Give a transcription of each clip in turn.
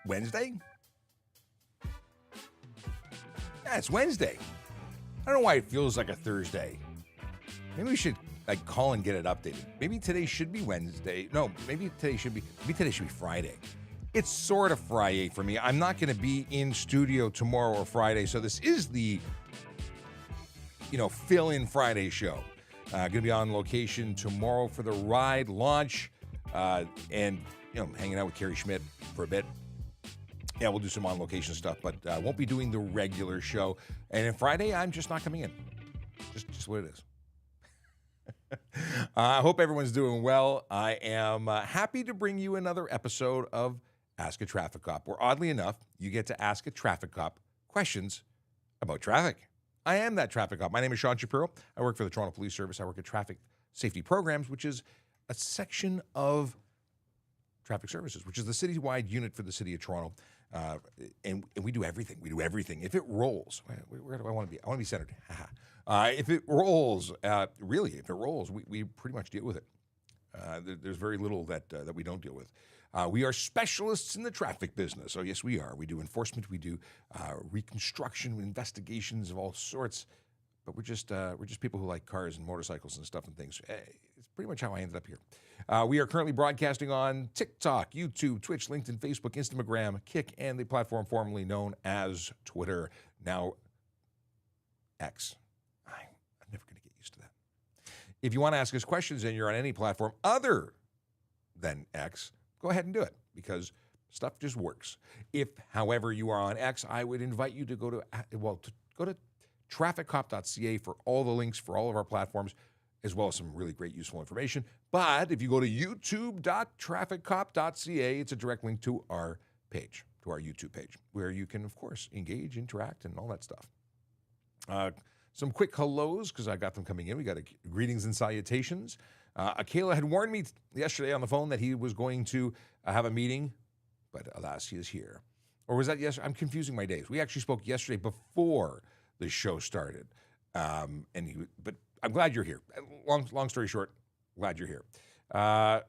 Wednesday? Yeah, it's Wednesday. I don't know why it feels like a Thursday. Maybe we should call and get it updated. Maybe today should be Wednesday. No, maybe today should be Friday. It's sort of Friday for me. I'm not going to be in studio tomorrow or Friday, so this is the fill-in Friday show. Going to be on location tomorrow for the Ride launch, and hanging out with Carrie Schmidt for a bit. Yeah, we'll do some on-location stuff, but won't be doing the regular show. And then Friday, I'm just not coming in. Just what it is. I hope everyone's doing well. I am happy to bring you another episode of Ask a Traffic Cop, where oddly enough, you get to ask a traffic cop questions about traffic. I am that traffic cop. My name is Sean Shapiro. I work for the Toronto Police Service. I work at Traffic Safety Programs, which is a section of Traffic Services, which is the citywide unit for the city of Toronto. And we do everything. We do everything. If it rolls, where do I want to be? I want to be centered. If it rolls, we pretty much deal with it. There's very little that we don't deal with. We are specialists in the traffic business. Oh, yes, we are. We do enforcement. We do reconstruction, investigations of all sorts. But we're just people who like cars and motorcycles and stuff and things. It's pretty much how I ended up here. We are currently broadcasting on TikTok, YouTube, Twitch, LinkedIn, Facebook, Instagram, Kick, and the platform formerly known as Twitter, now X. I'm never going to get used to that. If you want to ask us questions and you're on any platform other than X, go ahead and do it because stuff just works. If, however, you are on X, I would invite you to go to trafficcop.ca for all the links for all of our platforms, as well as some really great useful information. But if you go to youtube.trafficcop.ca, it's a direct link to our page, to our YouTube page, where you can, of course, engage, interact, and all that stuff. Some quick hellos, because I got them coming in. We got greetings and salutations. Akela had warned me yesterday on the phone that he was going to have a meeting, but alas, he is here. Or was that yesterday? I'm confusing my days. We actually spoke yesterday before the show started. But I'm glad you're here. Long story short, glad you're here. What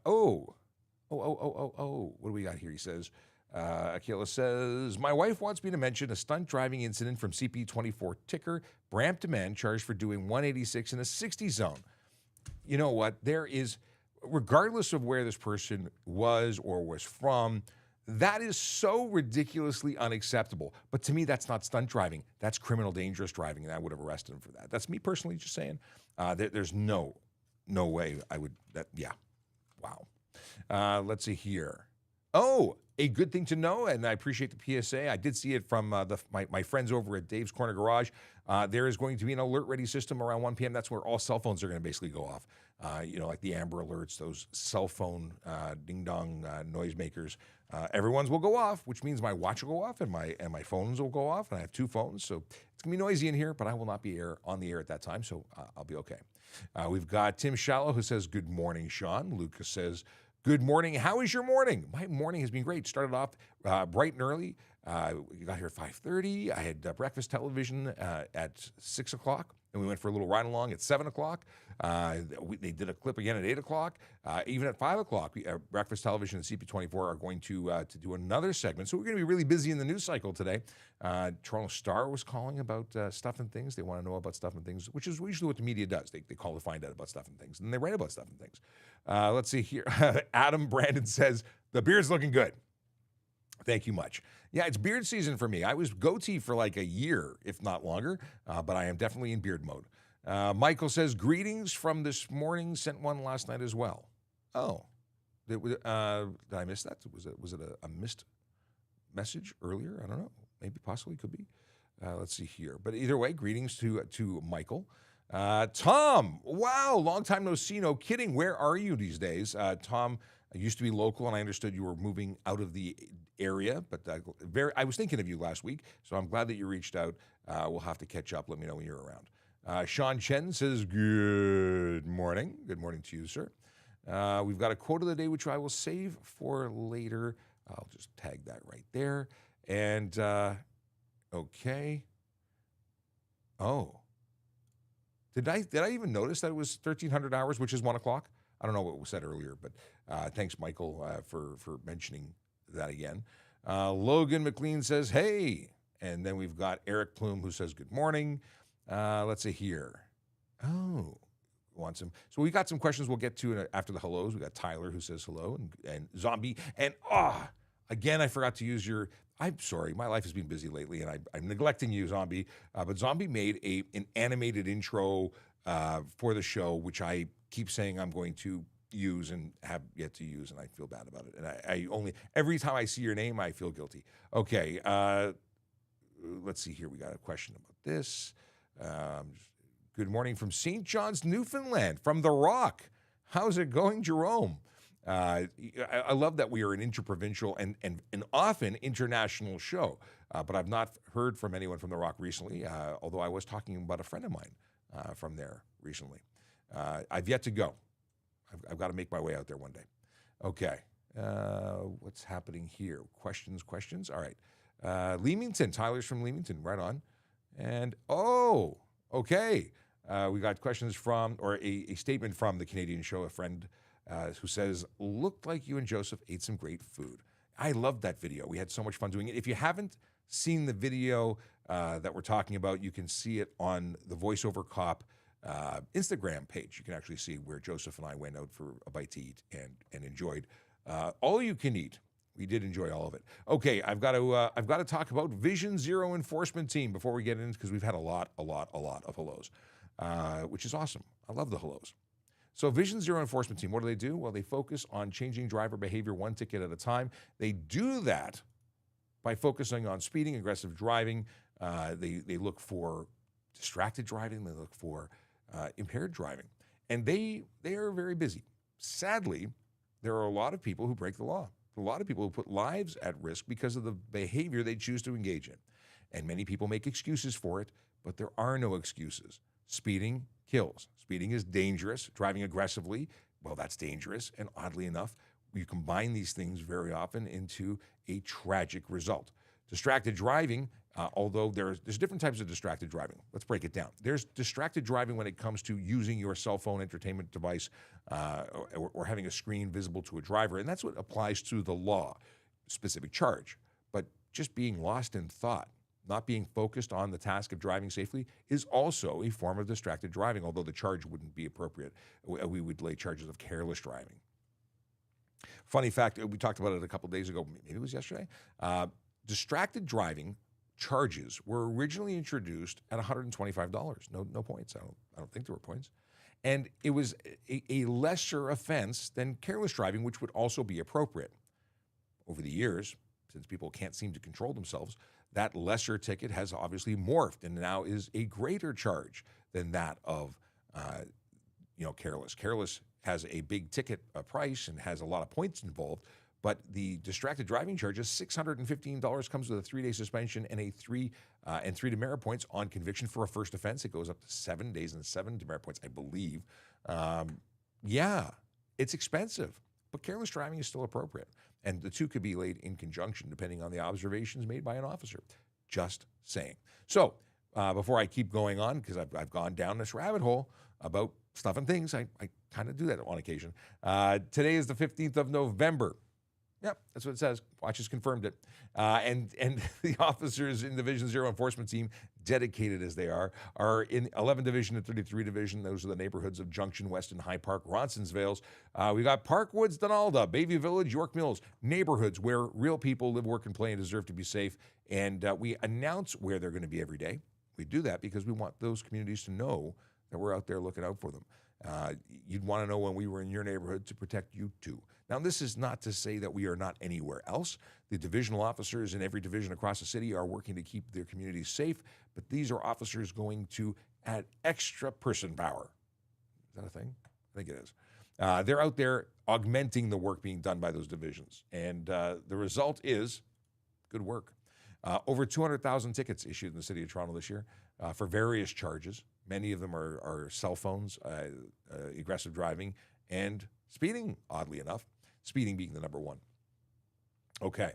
do we got here? He says, Akela says, my wife wants me to mention a stunt driving incident from CP24 ticker, Brampton man charged for doing 186 in a 60 zone. You know what? There is, regardless of where this person was or was from, that is so ridiculously unacceptable. But to me, that's not stunt driving. That's criminal dangerous driving, and I would have arrested him for that. That's me personally just saying. There's no way I would. Wow. Let's see here. Oh, a good thing to know, and I appreciate the PSA. I did see it from my friends over at Dave's Corner Garage. There is going to be an alert-ready system around 1 p.m. That's where all cell phones are going to basically go off. Like the Amber Alerts, those cell phone ding-dong noisemakers. Everyone's will go off, which means my watch will go off and my phones will go off, and I have two phones, so it's going to be noisy in here, but I will not be on the air at that time, so I'll be okay. We've got Tim Shallow, who says, good morning, Sean. Lucas says, good morning. How is your morning? My morning has been great. Started off bright and early. We got here at 5:30. I had breakfast television at 6 o'clock, and we went for a little ride along at 7 o'clock. They did a clip again at 8 o'clock. Even at 5 o'clock, breakfast television and CP24 are going to do another segment. So we're going to be really busy in the news cycle today. Toronto Star was calling about stuff and things. They want to know about stuff and things, which is usually what the media does. They call to find out about stuff and things, and they write about stuff and things. Let's see here. Adam Brandon says, the beard's looking good. Thank you much. Yeah, it's beard season for me. I was goatee for like a year, if not longer, but I am definitely in beard mode. Michael says, greetings from this morning. Sent one last night as well. Oh, did I miss that? Was it a missed message earlier? I don't know. Maybe, possibly, could be. Let's see here. But either way, greetings to Michael. Tom, wow, long time no see. No kidding. Where are you these days? Tom, I used to be local, and I understood you were moving out of the area, but I was thinking of you last week, so I'm glad that you reached out. We'll have to catch up. Let me know when you're around. Sean Chen says, good morning. Good morning to you, sir. We've got a quote of the day, which I will save for later. I'll just tag that right there. And, okay. Oh. Did I even notice that it was 1,300 hours, which is 1 o'clock? I don't know what was said earlier, but thanks, Michael, for mentioning that again. Logan McLean says, hey. And then we've got Eric Plume who says, good morning. Let's see here. Oh, want some. So we got some questions we'll get to after the hellos. We got Tyler who says hello and Zombie. And again, I forgot to use your, I'm sorry, my life has been busy lately and I'm neglecting you, Zombie. But Zombie made an animated intro for the show, which I keep saying I'm going to use and have yet to use, and I feel bad about it. And I only, every time I see your name, I feel guilty. Okay, let's see here. We got a question about this. Good morning from St. John's, Newfoundland, from The Rock. How's it going, Jerome? I love that we are an interprovincial and often international show, but I've not heard from anyone from The Rock recently, although I was talking about a friend of mine from there recently. I've yet to go. I've got to make my way out there one day. Okay, what's happening here? Questions? All right. Leamington, Tyler's from Leamington, right on. And, okay. We got questions from, or a statement from the Canadian show, a friend who says, looked like you and Joseph ate some great food. I loved that video. We had so much fun doing it. If you haven't seen the video that we're talking about, you can see it on the VoiceOver Cop Instagram page. You can actually see where Joseph and I went out for a bite to eat and enjoyed all you can eat. We did enjoy all of it. Okay, I've got to talk about Vision Zero Enforcement Team before we get in, because we've had a lot of hellos, which is awesome. I love the hellos. So Vision Zero Enforcement Team, what do they do? Well, they focus on changing driver behavior one ticket at a time. They do that by focusing on speeding, aggressive driving. They look for distracted driving. They look for impaired driving. And they are very busy. Sadly, there are a lot of people who break the law. A lot of people who put lives at risk because of the behavior they choose to engage in. And many people make excuses for it, but there are no excuses. Speeding kills. Speeding is dangerous. Driving aggressively, well, that's dangerous. And oddly enough, you combine these things very often into a tragic result. Distracted driving, although there's different types of distracted driving. Let's break it down. There's distracted driving when it comes to using your cell phone entertainment device or having a screen visible to a driver, and that's what applies to the law, specific charge. But just being lost in thought, not being focused on the task of driving safely, is also a form of distracted driving, although the charge wouldn't be appropriate. We would lay charges of careless driving. Funny fact, we talked about it a couple days ago, maybe it was yesterday. Distracted driving charges were originally introduced at $125. No points. I don't think there were points. And it was a lesser offense than careless driving, which would also be appropriate. Over the years, since people can't seem to control themselves, that lesser ticket has obviously morphed and now is a greater charge than that of careless. Careless has a big ticket price and has a lot of points involved. But the distracted driving charge is $615, comes with a 3-day suspension and three demerit points on conviction for a first offense. It goes up to 7 days and 7 demerit points, I believe. Yeah, it's expensive, but careless driving is still appropriate. And the two could be laid in conjunction depending on the observations made by an officer. Just saying. So before I keep going on, because I've gone down this rabbit hole about stuff and things, I kind of do that on occasion. Today is the 15th of November. Yep, that's what it says. Watch has confirmed it. And the officers in the Division Zero Enforcement Team, dedicated as they are in 11 Division and 33 Division. Those are the neighborhoods of Junction, Weston, High Park, Ronsonsvales. We got Parkwoods, Donalda, Bayview Village, York Mills, neighborhoods where real people live, work, and play and deserve to be safe. And we announce where they're going to be every day. We do that because we want those communities to know that we're out there looking out for them. You'd want to know when we were in your neighborhood to protect you too. Now, this is not to say that we are not anywhere else. The divisional officers in every division across the city are working to keep their communities safe, but these are officers going to add extra person power. Is that a thing? I think it is. They're out there augmenting the work being done by those divisions, and the result is good work. Over 200,000 tickets issued in the city of Toronto this year for various charges. Many of them are cell phones, aggressive driving, and speeding, oddly enough. Speeding being the number one. Okay.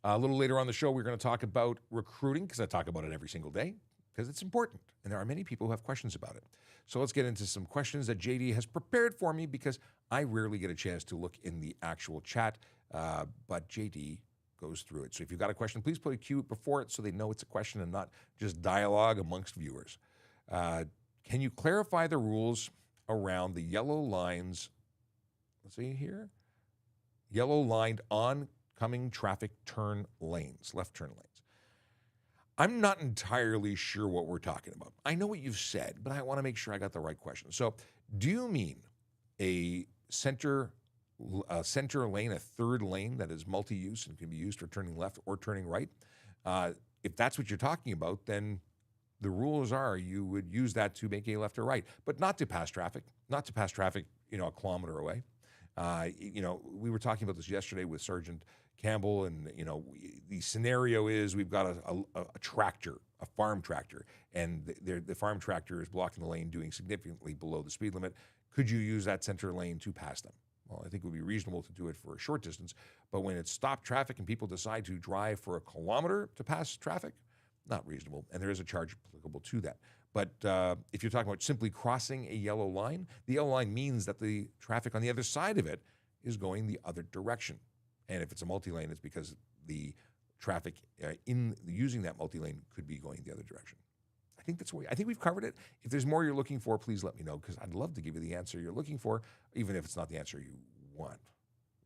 A little later on the show, we're going to talk about recruiting, because I talk about it every single day, because it's important. And there are many people who have questions about it. So let's get into some questions that JD has prepared for me, because I rarely get a chance to look in the actual chat. But JD goes through it. So if you've got a question, please put a cue before it so they know it's a question and not just dialogue amongst viewers. Can you clarify the rules around the yellow lines? Let's see here. Yellow lined oncoming traffic turn lanes, left turn lanes. I'm not entirely sure what we're talking about. I know what you've said, but I want to make sure I got the right question. So do you mean a center lane, a third lane that is multi-use and can be used for turning left or turning right? If that's what you're talking about, then the rules are you would use that to make a left or right, but not to pass traffic, a kilometer away. We were talking about this yesterday with Sergeant Campbell, and the scenario is we've got a tractor, a farm tractor, and the farm tractor is blocking the lane, doing significantly below the speed limit. Could you use that center lane to pass them? Well, I think it would be reasonable to do it for a short distance, but when it's stopped traffic and people decide to drive for a kilometer to pass traffic, not reasonable, and there is a charge applicable to that. But if you're talking about simply crossing a yellow line, the yellow line means that the traffic on the other side of it is going the other direction. And if it's a multi-lane, it's because the traffic in using that multi-lane could be going the other direction. I think we've covered it. If there's more you're looking for, please let me know, because I'd love to give you the answer you're looking for, even if it's not the answer you want,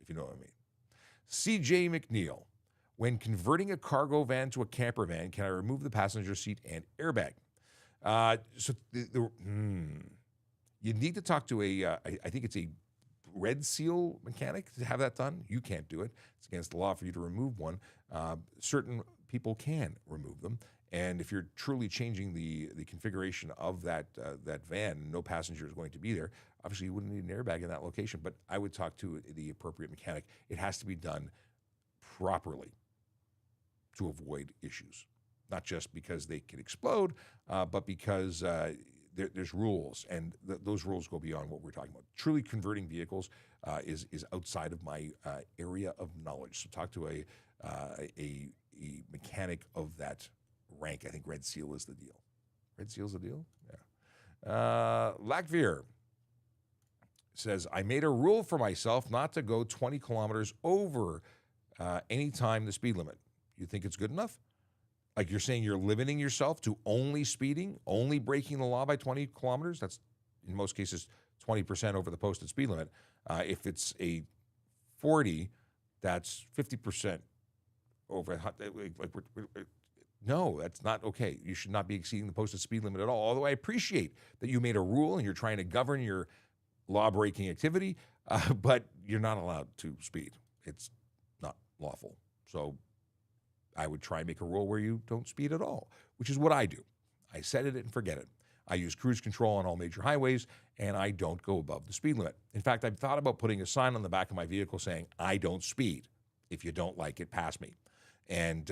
if you know what I mean. CJ McNeil, when converting a cargo van to a camper van, can I remove the passenger seat and airbag? You need to talk to I think it's a Red Seal mechanic to have that done. You can't do it. It's against the law for you to remove one. Certain people can remove them. And if you're truly changing the configuration of that van, no passenger is going to be there, obviously you wouldn't need an airbag in that location, but I would talk to the appropriate mechanic. It has to be done properly to avoid issues, not just because they can explode, but because there's rules, and those rules go beyond what we're talking about. Truly converting vehicles is outside of my area of knowledge. So talk to a mechanic of that rank. I think Red Seal is the deal. Red Seal's the deal? Yeah. Lackveer says, I made a rule for myself not to go 20 kilometers over any time the speed limit. You think it's good enough? Like you're saying you're limiting yourself to only speeding, only breaking the law by 20 kilometers? That's, in most cases, 20% over the posted speed limit. If it's a 40, that's 50% over. No, that's not okay. You should not be exceeding the posted speed limit at all. Although I appreciate that you made a rule and you're trying to govern your law-breaking activity, but you're not allowed to speed. It's not lawful. So I would try and make a rule where you don't speed at all, which is what I do. I set it and forget it. I use cruise control on all major highways, and I don't go above the speed limit. In fact, I've thought about putting a sign on the back of my vehicle saying, I don't speed. If you don't like it, pass me. And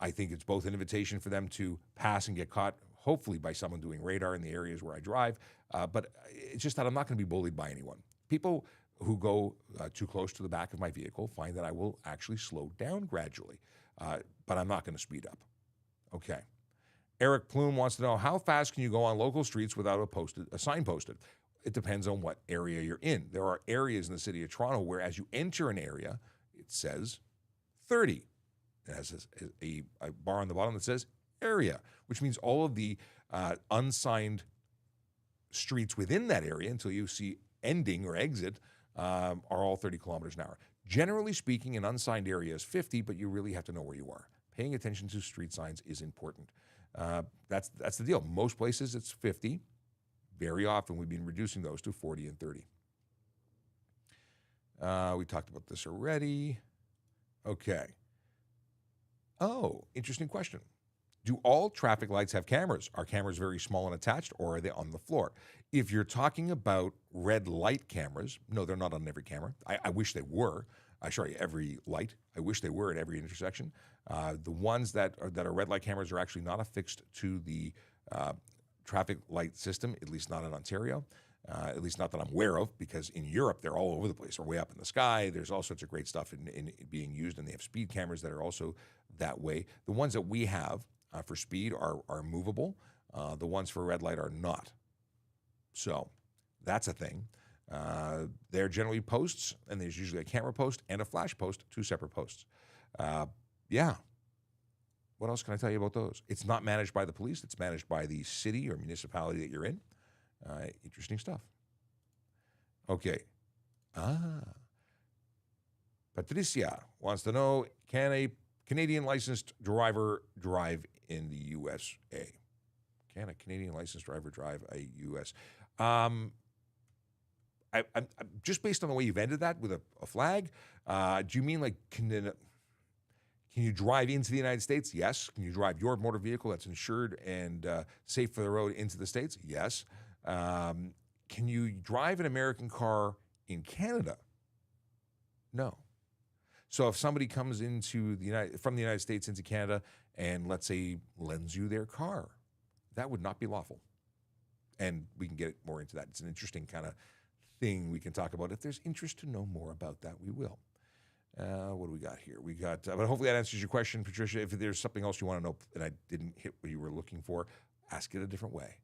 I think it's both an invitation for them to pass and get caught, hopefully by someone doing radar in the areas where I drive. But it's just that I'm not going to be bullied by anyone. People who go too close to the back of my vehicle find that I will actually slow down gradually. But I'm not going to speed up. Okay. Eric Plume wants to know, how fast can you go on local streets without a sign posted? It depends on what area you're in. There are areas in the city of Toronto where as you enter an area, it says 30. It has a bar on the bottom that says area, which means all of the unsigned streets within that area until you see ending or exit are all 30 kilometers an hour. Generally speaking, an unsigned area is 50, but you really have to know where you are. Paying attention to street signs is important. That's the deal. Most places it's 50. Very often we've been reducing those to 40 and 30. We talked about this already. Okay. Oh, interesting question. Do all traffic lights have cameras? Are cameras very small and attached, or are they on the floor? If you're talking about red light cameras, no, they're not on every camera. I wish they were. Every light. I wish they were at every intersection. The ones that are red light cameras are actually not affixed to the traffic light system, at least not in Ontario. At least not that I'm aware of, because in Europe, they're all over the place. They're way up in the sky. There's all sorts of great stuff in being used, and they have speed cameras that are also that way. The ones that we have for speed are movable. The ones for red light are not. So that's a thing. They're generally posts, and there's usually a camera post and a flash post, two separate posts. Yeah. What else can I tell you about those? It's not managed by the police. It's managed by the city or municipality that you're in. Interesting stuff. Okay. Patricia wants to know, can a Canadian licensed driver drive in the USA? Can a Canadian licensed driver drive a US? I'm just based on the way you've ended that with a flag, do you mean like can you drive into the United States? Yes. Can you drive your motor vehicle that's insured and safe for the road into the States? Yes. Can you drive an American car in Canada? No. So if somebody comes from the United States into Canada and, let's say, lends you their car, that would not be lawful. And we can get more into that. It's an interesting kind of thing we can talk about. If there's interest to know more about that, we will. What do we got here? But hopefully that answers your question, Patricia. If there's something else you want to know and I didn't hit what you were looking for, ask it a different way.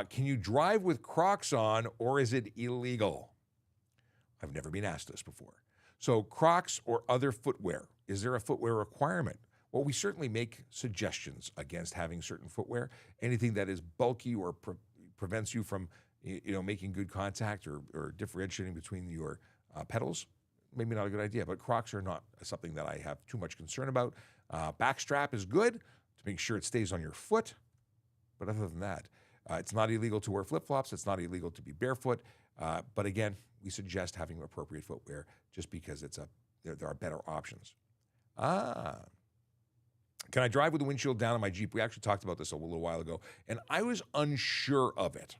Can you drive with Crocs on, or is it illegal? I've never been asked this before. So Crocs or other footwear, is there a footwear requirement? Well, we certainly make suggestions against having certain footwear. Anything that is bulky or prevents you from making good contact or differentiating between your pedals, maybe not a good idea. But Crocs are not something that I have too much concern about. Backstrap is good to make sure it stays on your foot. But other than that, it's not illegal to wear flip-flops. It's not illegal to be barefoot. But again, we suggest having appropriate footwear just because there are better options. Can I drive with the windshield down on my Jeep? We actually talked about this a little while ago, and I was unsure of it.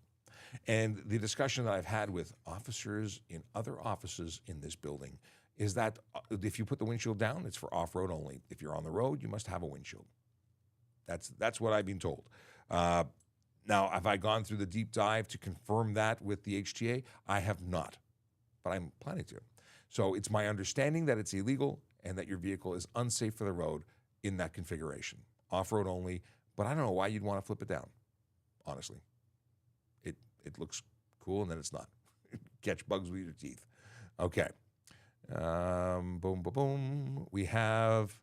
And the discussion that I've had with officers in other offices in this building is that if you put the windshield down, it's for off-road only. If you're on the road, you must have a windshield. That's what I've been told. Now, have I gone through the deep dive to confirm that with the HTA? I have not, but I'm planning to. So it's my understanding that it's illegal and that your vehicle is unsafe for the road in that configuration. Off-road only, but I don't know why you'd want to flip it down, honestly. It looks cool, and then it's not. Catch bugs with your teeth. Okay. Boom, boom, boom. We have...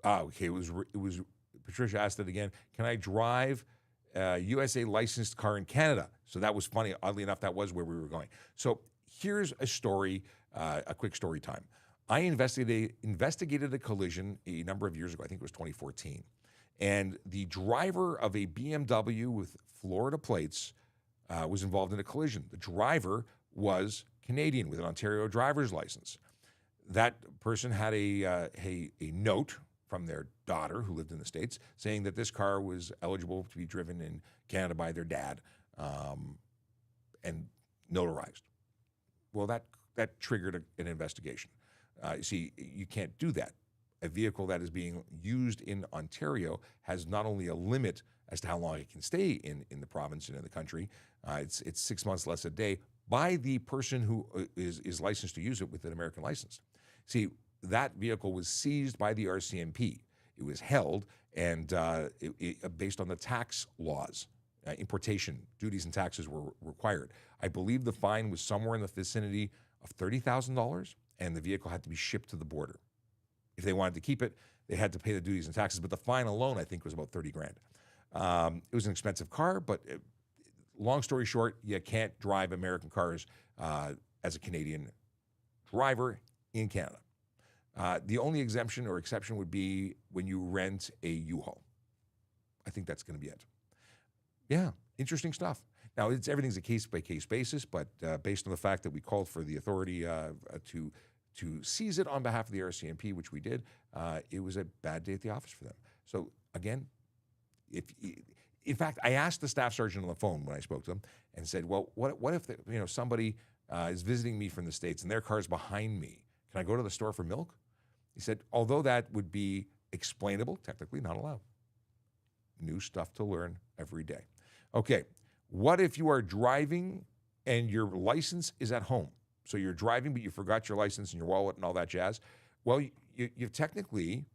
okay, it was Patricia asked it again. Can I drive a USA licensed car in Canada? So that was funny. Oddly enough, that was where we were going. So here's a story, a quick story time. I investigated a collision a number of years ago. I think it was 2014. And the driver of a BMW with Florida plates was involved in a collision. The driver was Canadian with an Ontario driver's license. That person had a note from their daughter who lived in the States saying that this car was eligible to be driven in Canada by their dad and notarized. Well, that triggered an investigation. You see, you can't do that. A vehicle that is being used in Ontario has not only a limit as to how long it can stay in the province and in the country, it's 6 months less a day by the person who is licensed to use it with an American license. See, that vehicle was seized by the RCMP. It was held and based on the tax laws. Importation duties and taxes were required. I believe the fine was somewhere in the vicinity of $30,000, and the vehicle had to be shipped to the border. If they wanted to keep it, they had to pay the duties and taxes, but the fine alone, I think, was about $30,000. It was an expensive car, but long story short, you can't drive American cars as a Canadian driver in Canada. The only exemption or exception would be when you rent a U-Haul. I think that's going to be it. Yeah, interesting stuff. Now, everything's a case-by-case basis, but based on the fact that we called for the authority to seize it on behalf of the RCMP, which we did, it was a bad day at the office for them. So again, in fact, I asked the staff sergeant on the phone when I spoke to them and said, well, what if somebody is visiting me from the States and their car's behind me? Can I go to the store for milk? He said, although that would be explainable, technically not allowed. New stuff to learn every day. Okay, what if you are driving and your license is at home? So you're driving, but you forgot your license and your wallet and all that jazz. Well, you've technically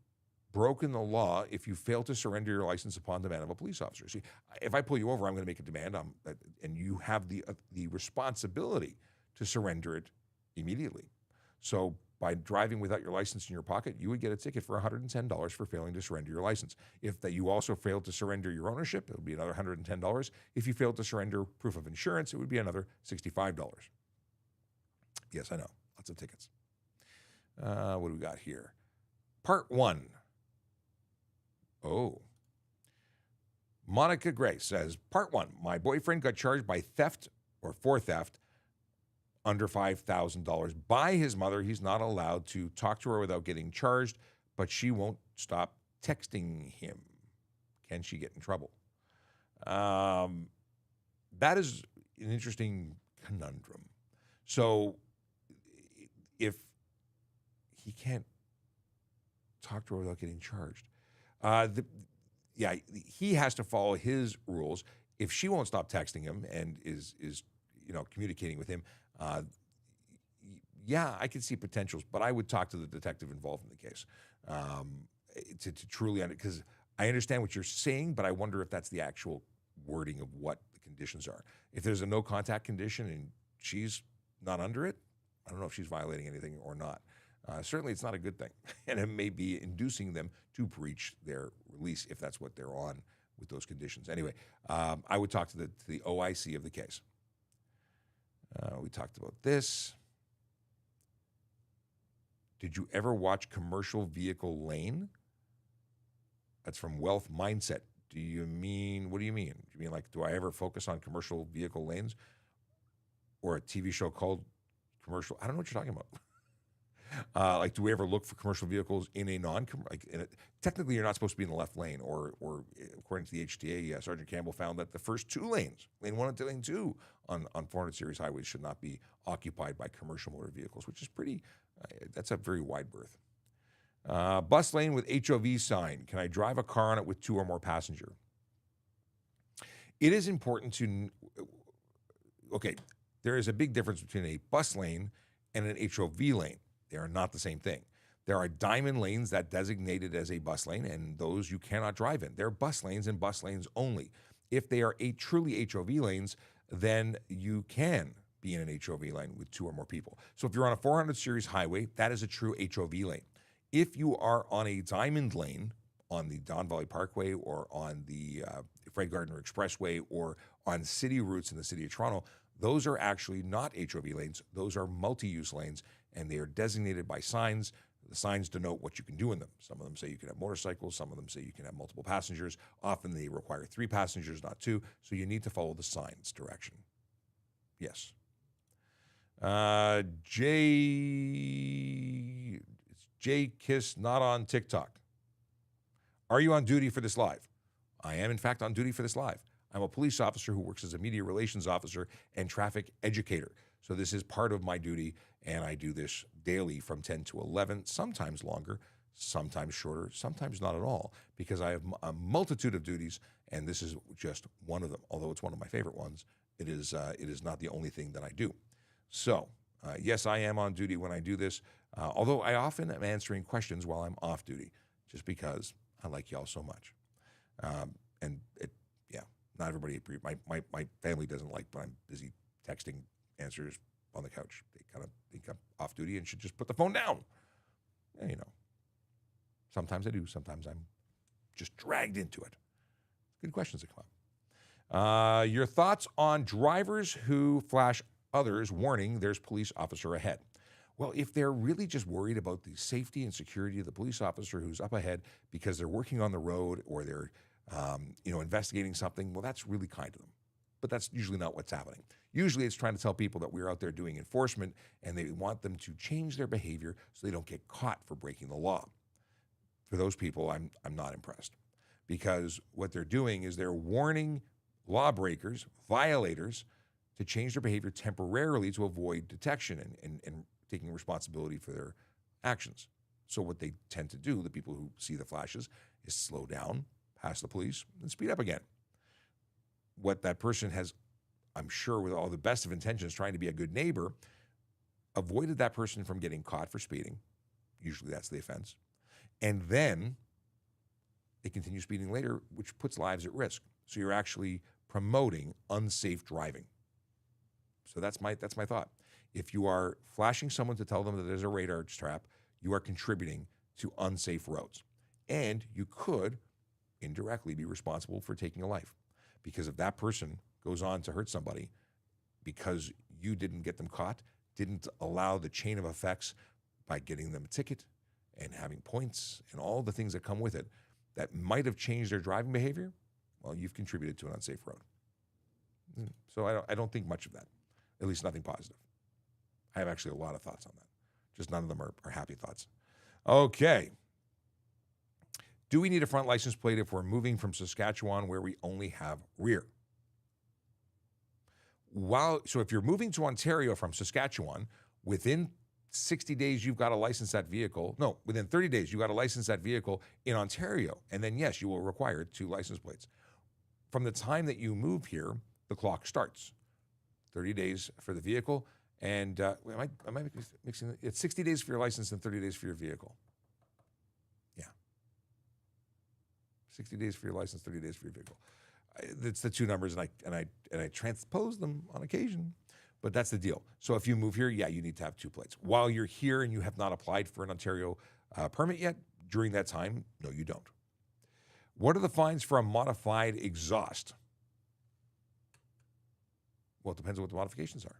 broken the law if you fail to surrender your license upon demand of a police officer. See, if I pull you over, I'm going to make a demand, and you have the responsibility to surrender it immediately. So by driving without your license in your pocket, you would get a ticket for $110 for failing to surrender your license. If that you also failed to surrender your ownership, it would be another $110. If you failed to surrender proof of insurance, it would be another $65. Yes, I know. Lots of tickets. What do we got here? Part 1. Oh. Monica Gray says, Part 1, my boyfriend got charged by theft or for theft under $5,000 by his mother. He's not allowed to talk to her without getting charged, but she won't stop texting him. Can she get in trouble? That is an interesting conundrum. So if he can't talk to her without getting charged, he has to follow his rules. If she won't stop texting him and is communicating with him, I can see potentials, but I would talk to the detective involved in the case to truly because I understand what you're saying, but I wonder if that's the actual wording of what the conditions are. If there's a no contact condition and she's not under it, I don't know if she's violating anything or not. Certainly, it's not a good thing, and it may be inducing them to breach their release if that's what they're on with those conditions. Anyway, I would talk to the OIC of the case. We talked about this. Did you ever watch Commercial Vehicle Lane? That's from Wealth Mindset. What do you mean? Do you mean like, do I ever focus on commercial vehicle lanes or a TV show called Commercial? I don't know what you're talking about. Like, do we ever look for commercial vehicles in a technically you're not supposed to be in the left lane, or according to the HTA, Sergeant Campbell found that the first two lanes, lane 1 and lane 2 on 400 series highways should not be occupied by commercial motor vehicles, which is pretty, that's a very wide berth. Bus lane with HOV sign. Can I drive a car on it with 2 or more passenger? It is important to, there is a big difference between a bus lane and an HOV lane. They are not the same thing. There are diamond lanes that designated as a bus lane, and those you cannot drive in. They're bus lanes and bus lanes only. If they are truly HOV lanes, then you can be in an HOV lane with 2 or more people. So if you're on a 400 series highway, that is a true HOV lane. If you are on a diamond lane on the Don Valley Parkway or on the Fred Gardner Expressway or on city routes in the city of Toronto, those are actually not HOV lanes. Those are multi-use lanes, and they are designated by signs. The signs denote what you can do in them. Some of them say you can have motorcycles. Some of them say you can have multiple passengers. Often they require 3 passengers, not 2. So you need to follow the sign's direction. Yes. J Kiss not on TikTok. Are you on duty for this live? I am, in fact, on duty for this live. I'm a police officer who works as a media relations officer and traffic educator. So this is part of my duty, and I do this daily from 10 to 11, sometimes longer, sometimes shorter, sometimes not at all, because I have a multitude of duties, and this is just one of them. Although it's one of my favorite ones, it is not the only thing that I do. So, yes, I am on duty when I do this, although I often am answering questions while I'm off duty, just because I like y'all so much. Not everybody, my family doesn't like when I'm busy texting answers on the couch. They kind of think I'm off duty and should just put the phone down. Sometimes I do. Sometimes I'm just dragged into it. Good questions that come up. Your thoughts on drivers who flash others warning there's police officer ahead? Well, if they're really just worried about the safety and security of the police officer who's up ahead because they're working on the road or they're investigating something, well, that's really kind of them. But that's usually not what's happening. Usually it's trying to tell people that we're out there doing enforcement and they want them to change their behavior so they don't get caught for breaking the law. For those people, I'm not impressed, because what they're doing is they're warning lawbreakers, violators, to change their behavior temporarily to avoid detection and taking responsibility for their actions. So what they tend to do, the people who see the flashes, is slow down, pass the police, and speed up again. What that person has, I'm sure with all the best of intentions, trying to be a good neighbor, avoided that person from getting caught for speeding. Usually that's the offense. And then they continue speeding later, which puts lives at risk. So you're actually promoting unsafe driving. So that's my thought. If you are flashing someone to tell them that there's a radar trap, you are contributing to unsafe roads. And you could indirectly be responsible for taking a life. Because if that person goes on to hurt somebody because you didn't get them caught, didn't allow the chain of effects by getting them a ticket and having points and all the things that come with it that might have changed their driving behavior, well, you've contributed to an unsafe road. So I don't think much of that, at least nothing positive. I have actually a lot of thoughts on that. Just none of them are happy thoughts. Okay. Do we need a front license plate if we're moving from Saskatchewan where we only have rear? So if you're moving to Ontario from Saskatchewan, within 60 days, you've got to license that vehicle. No, within 30 days, you've got to license that vehicle in Ontario. And then, yes, you will require 2 license plates. From the time that you move here, the clock starts. 30 days for the vehicle. And am I mixing it? It's 60 days for your license and 30 days for your vehicle. Yeah. 60 days for your license, 30 days for your vehicle. It's the 2 numbers, and I transpose them on occasion. But that's the deal. So if you move here, yeah, you need to have 2 plates. While you're here and you have not applied for an Ontario permit yet, during that time, no, you don't. What are the fines for a modified exhaust? Well, it depends on what the modifications are.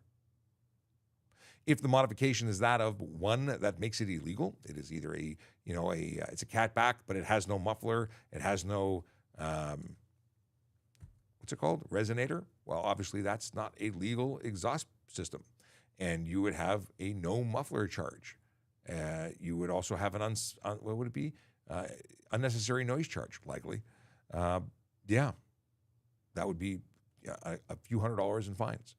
If the modification is that of one that makes it illegal, it is either it's a catback, but it has no muffler, it has no, what's it called? Resonator. Well, obviously that's not a legal exhaust system. And you would have a no muffler charge. You would also have what would it be? Unnecessary noise charge, likely. Yeah, that would be a few $100s in fines.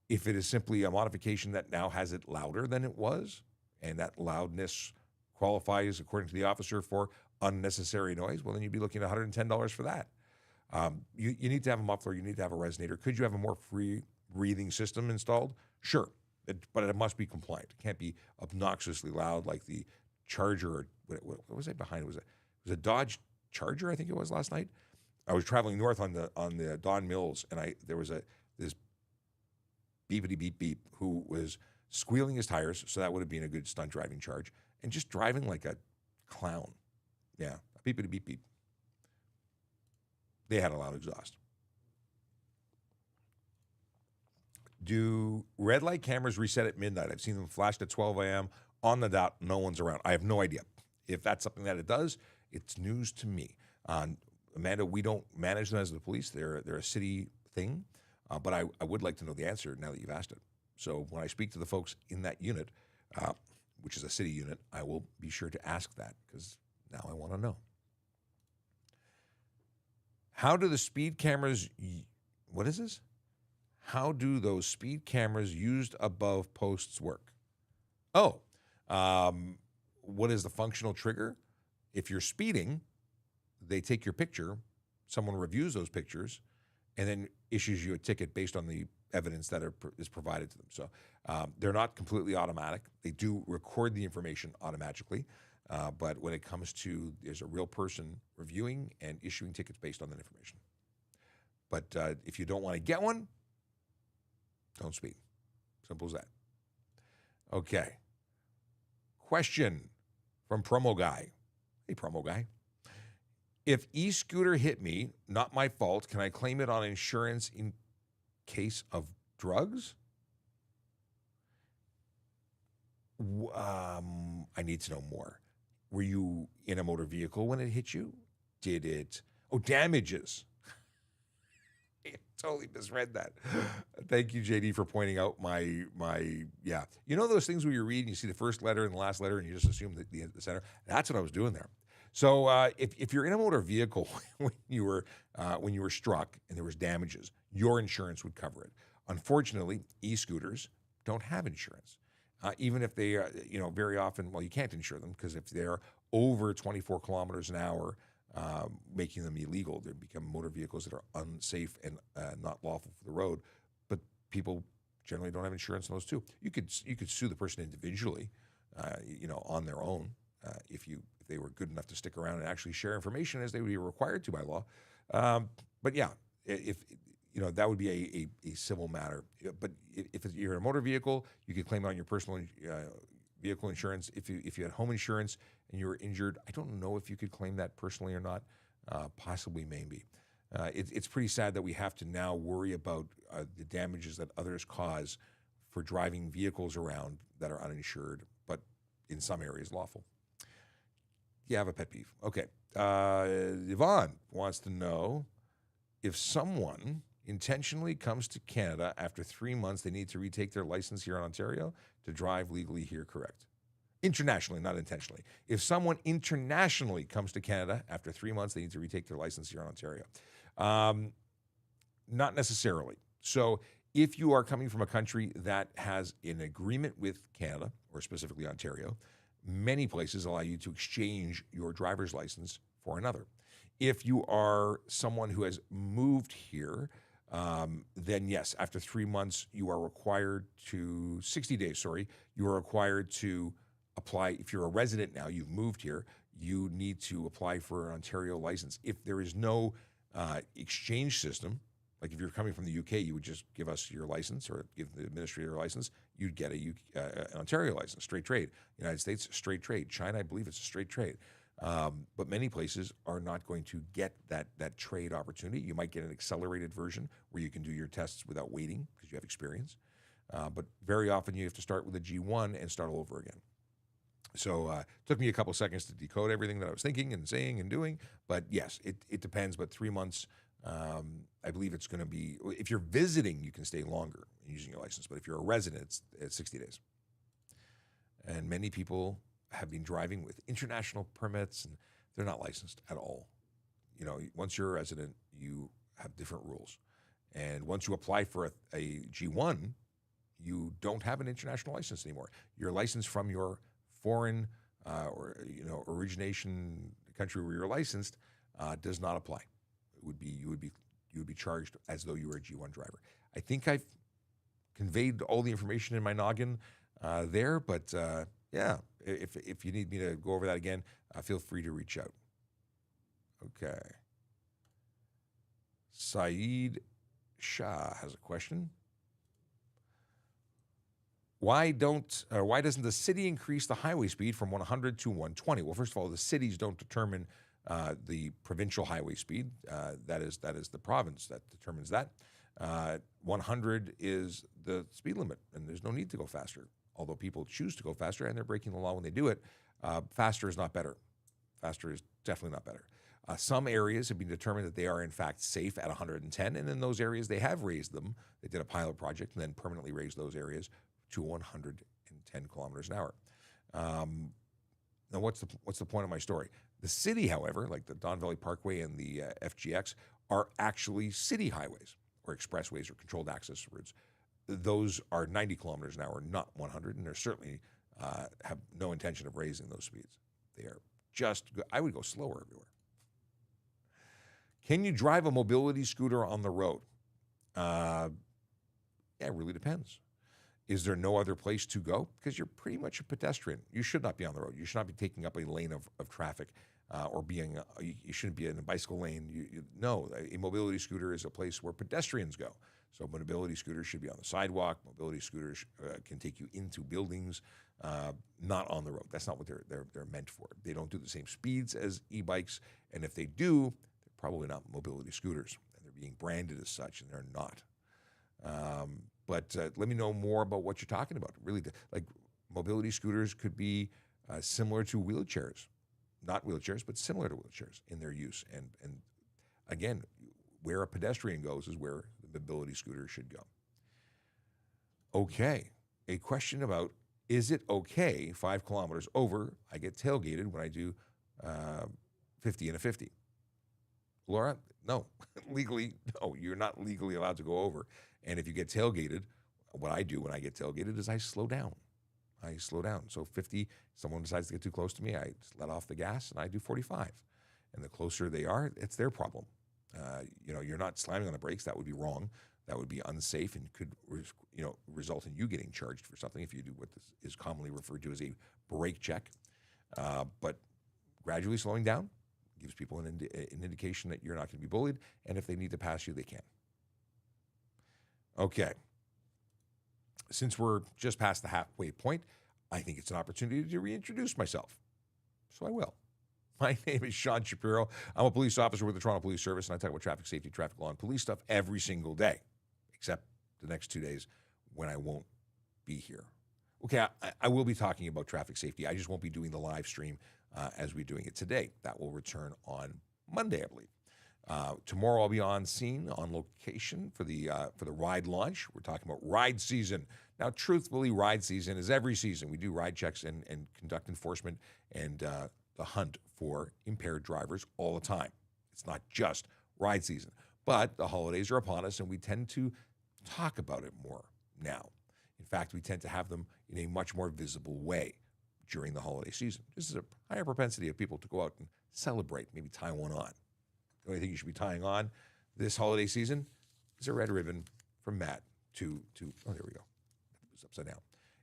If it is simply a modification that now has it louder than it was, and that loudness qualifies, according to the officer, for unnecessary noise, well, then you'd be looking at $110 for that. You need to have a muffler. You need to have a resonator. Could you have a more free breathing system installed? Sure, but it must be compliant. It can't be obnoxiously loud like the Charger. Or what was I behind? It was a Dodge Charger, I think it was last night. I was traveling north on the Don Mills, and there was this beepity beep beep who was squealing his tires, so that would have been a good stunt driving charge, and just driving like a clown. Yeah, beepity beep beep. They had a loud exhaust. Do red light cameras reset at midnight? I've seen them flashed at 12 a.m. on the dot. No one's around. I have no idea. If that's something that it does, it's news to me. Amanda, we don't manage them as the police. They're a city thing. But I would like to know the answer now that you've asked it. So when I speak to the folks in that unit, which is a city unit, I will be sure to ask that because now I want to know. How do the speed cameras, what is this? How do those speed cameras used above posts work? Oh, what is the functional trigger? If you're speeding, they take your picture, someone reviews those pictures, and then issues you a ticket based on the evidence that is provided to them. So they're not completely automatic. They do record the information automatically, but when it comes to, there's a real person reviewing and issuing tickets based on that information. But if you don't want to get one, don't speed. Simple as that. Okay. Question from Promo Guy. Hey, Promo Guy. If e-scooter hit me, not my fault, can I claim it on insurance in case of drugs? I need to know more. Were you in a motor vehicle when it hit you? Did it? Oh, damages. I totally misread that. Thank you, JD, for pointing out my. Yeah. You know those things where you read and you see the first letter and the last letter and you just assume that the center? That's what I was doing there. So if you're in a motor vehicle when you were struck and there was damages, your insurance would cover it. Unfortunately, e-scooters don't have insurance. Even if they are, very often, well, you can't insure them because if they're over 24 kilometers an hour, making them illegal, they become motor vehicles that are unsafe and not lawful for the road. But people generally don't have insurance on those too. You could sue the person individually, on their own, if they were good enough to stick around and actually share information as they would be required to by law. But yeah, if that would be a civil matter. But if you're in a motor vehicle, you could claim it on your personal vehicle insurance. If you had home insurance and you were injured, I don't know if you could claim that personally or not. Possibly, maybe. It's pretty sad that we have to now worry about the damages that others cause for driving vehicles around that are uninsured, but in some areas lawful. You have a pet peeve. Okay. Yvonne wants to know if someone intentionally comes to Canada after 3 months, they need to retake their license here in Ontario to drive legally here, correct? Internationally, not intentionally. If someone internationally comes to Canada after 3 months, they need to retake their license here in Ontario. Not necessarily. So if you are coming from a country that has an agreement with Canada, or specifically Ontario, many places allow you to exchange your driver's license for another. If you are someone who has moved here, then yes, after 3 months, you are required to, 60 days, sorry, you are required to apply. If you're a resident now, you've moved here, you need to apply for an Ontario license. If there is no exchange system, like if you're coming from the UK, you would just give us your license or give the administrator your license, you'd get an Ontario license, straight trade. United States, straight trade. China, I believe it's a straight trade. But many places are not going to get that trade opportunity. You might get an accelerated version where you can do your tests without waiting because you have experience. But very often you have to start with a G1 and start all over again. So it took me a couple seconds to decode everything that I was thinking and saying and doing. But yes, it depends. But 3 months, I believe it's going to be, if you're visiting, you can stay longer using your license. But if you're a resident, it's 60 days. And many people have been driving with international permits, and they're not licensed at all. Once you're a resident, you have different rules. And once you apply for a G1, you don't have an international license anymore. Your license from your foreign or origination country where you're licensed does not apply. You would be charged as though you were a G1 driver. I think I've conveyed all the information in my noggin there, but yeah, if you need me to go over that again, feel free to reach out. Okay. Saeed Shah has a question. Why doesn't the city increase the highway speed from 100 to 120? Well, first of all, the cities don't determine the provincial highway speed. That is the province that determines that. 100 is the speed limit, and there's no need to go faster. Although people choose to go faster, and they're breaking the law when they do it, faster is not better. Faster is definitely not better. Some areas have been determined that they are, in fact, safe at 110, and in those areas, they have raised them. They did a pilot project and then permanently raised those areas to 110 kilometers an hour. Now, what's the point of my story? The city, however, like the Don Valley Parkway and the FGX, are actually city highways or expressways or controlled access routes. Those are 90 kilometers an hour, not 100, and they're certainly have no intention of raising those speeds. They are I would go slower everywhere. Can you drive a mobility scooter on the road? Yeah, it really depends. Is there no other place to go? Because you're pretty much a pedestrian. You should not be on the road. You should not be taking up a lane of traffic or being, you shouldn't be in a bicycle lane. No, a mobility scooter is a place where pedestrians go. So mobility scooters should be on the sidewalk. Mobility scooters can take you into buildings, not on the road. That's not what they're meant for. They don't do the same speeds as e-bikes, and if they do, they're probably not mobility scooters. And they're being branded as such, and they're not. But let me know more about what you're talking about. Really, like mobility scooters could be similar to wheelchairs, not wheelchairs, but similar to wheelchairs in their use. And again, where a pedestrian goes is where the mobility scooter should go. Okay, a question about, is it okay 5 kilometers over, I get tailgated when I do 50 and a 50? Laura, no. Legally, no, you're not legally allowed to go over. And if you get tailgated, what I do when I get tailgated is I slow down. So 50, someone decides to get too close to me, I just let off the gas and I do 45. And the closer they are, it's their problem. You're not slamming on the brakes. That would be wrong. That would be unsafe and could, result in you getting charged for something if you do what is commonly referred to as a brake check. But gradually slowing down gives people an indication that you're not going to be bullied, and if they need to pass you, they can. Okay. Since we're just past the halfway point, I think it's an opportunity to reintroduce myself. So I will. My name is Sean Shapiro. I'm a police officer with the Toronto Police Service, and I talk about traffic safety, traffic law, and police stuff every single day, except the next 2 days when I won't be here. Okay, I will be talking about traffic safety. I just won't be doing the live stream as we're doing it today. That will return on Monday, I believe. Tomorrow I'll be on scene, on location for the ride launch. We're talking about ride season. Now, truthfully, ride season is every season. We do ride checks and conduct enforcement and the hunt for impaired drivers all the time. It's not just ride season. But the holidays are upon us, and we tend to talk about it more now. In fact, we tend to have them in a much more visible way during the holiday season. This is a higher propensity of people to go out and celebrate, maybe tie one on. The only thing you should be tying on this holiday season is a red ribbon from Matt to oh, there we go. It's upside down.